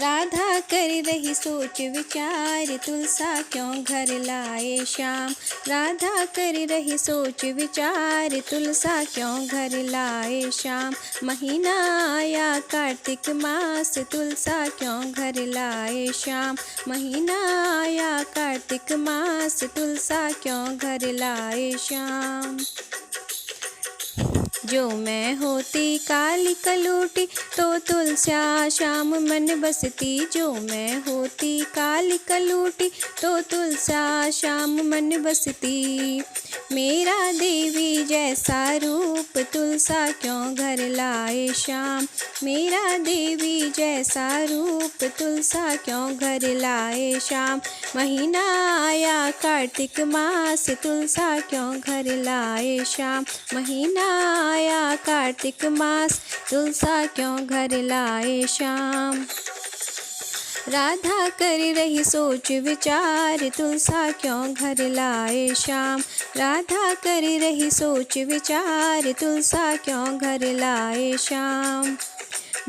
राधा कर रही सोच विचार, तुलसा क्यों घर लाए श्याम। राधा कर रही सोच विचार, तुलसा क्यों घर लाए श्याम। महीना आया कार्तिक मास, तुलसा क्यों घर लाए श्याम। महीना आया कार्तिक मास, तुलसा क्यों घर लाए श्याम। जो मैं होती काली कलूटी, तो तुलसा श्याम मन बसती। जो मैं होती काली कलूटी, तो तुलसा श्याम मन बसती। मेरा देवी जैसा रूप, तुलसा क्यों घर लाए श्याम। मेरा देवी जैसा रूप, तुलसा क्यों घर लाए श्याम। महीना आया कार्तिक मास, तुलसा क्यों घर लाए श्याम। महीना आया कार्तिक मास, तुलसा क्यों घर लाए श्याम। राधा कर रही सोच विचार, तुलसा क्यों घर लाए श्याम। राधा कर रही सोच विचार, तुलसा क्यों घर लाए श्याम।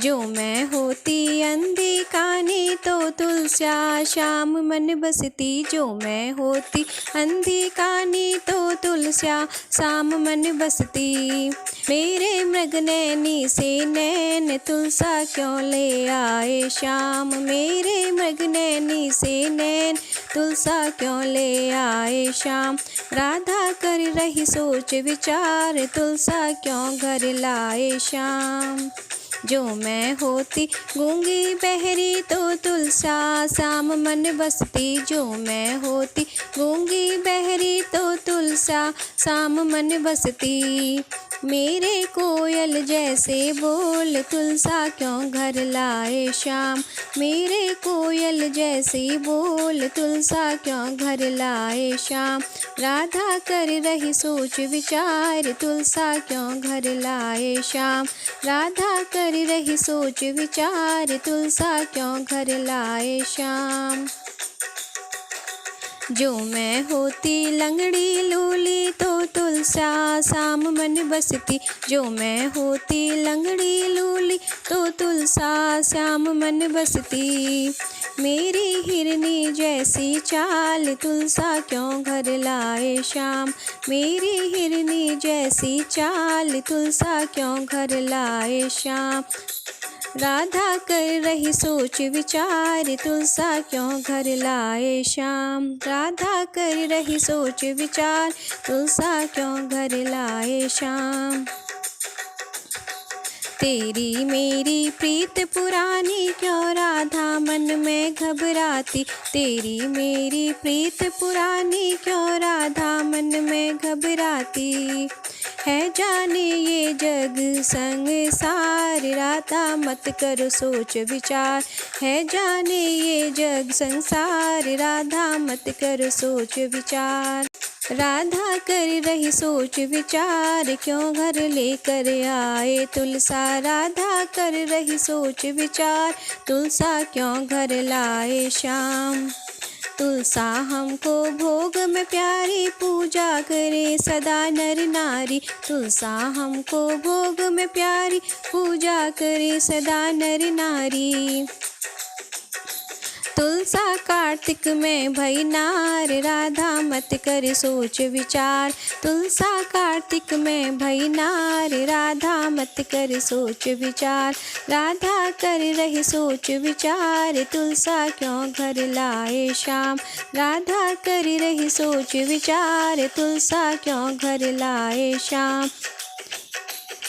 जो मैं होती अंधी कानी, तो तुलसा श्याम मन बसती। जो मैं होती अंधी कानी, तो तुलसा श्याम मन बसती। मेरे मृग नैनी से नैन, तुलसा क्यों ले आए श्याम। मेरे मृग नैनी से नैन, तुलसा क्यों ले आए श्याम। राधा कर रही सोच विचार, तुलसा क्यों घर लाए श्याम। जो मैं होती गूंगी बहरी, तो तुलसा श्याम मन बसती। जो मैं होती गूंगी बहरी, तो तुलसा श्याम मन बसती। मेरे कोयल जैसे बोल, तुलसा क्यों घर लाए श्याम। मेरे कोयल जैसे बोल, तुलसा क्यों घर लाए श्याम। राधा कर रही सोच विचार, तुलसा क्यों घर लाए श्याम। राधा कर रही सोच विचार, तुलसा क्यों घर लाए श्याम। जो मैं होती लंगड़ी लूली, तो तुलसा श्याम मन बसती। जो मैं होती लंगड़ी लूली, तो तुलसा श्याम मन बसती। मेरी हिरनी जैसी चाल, तुलसा क्यों घर लाए श्याम। मेरी हिरनी जैसी चाल, तुलसा क्यों घर लाए श्याम। राधा कर रही सोच विचार, तुलसा क्यों घर लाए श्याम। राधा कर रही सोच विचार, तुलसा क्यों घर लाए श्याम। तेरी मेरी प्रीत पुरानी, क्यों राधा मन में घबराती। तेरी मेरी प्रीत पुरानी, क्यों राधा मन में घबराती। है जाने ये जग संसार, राधा मत करो सोच विचार। है जाने ये जग संसार, राधा मत करो सोच विचार। राधा कर रही सोच विचार, क्यों घर लेकर आए तुलसा। राधा कर रही सोच विचार, तुलसा क्यों घर लाए श्याम। तुलसा हमको भोग में प्यारी, पूजा करे सदा नर नारी। तुलसा हमको भोग में प्यारी, पूजा करे सदा नर नारी। तुलसा कार्तिक में भई नार, राधा मत कर सोच विचार। तुलसा कार्तिक में भई नार, राधा मत कर सोच विचार। राधा कर रही सोच विचार, तुलसा क्यों घर लाए श्याम। राधा कर रही सोच विचार, तुलसा क्यों घर लाए श्याम।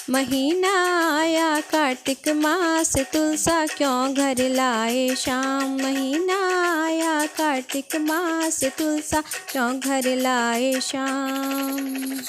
महीना आया कार्तिक मास, तुलसा क्यों घर लाए श्याम। महीना आया कार्तिक मास, तुलसा क्यों घर लाए श्याम।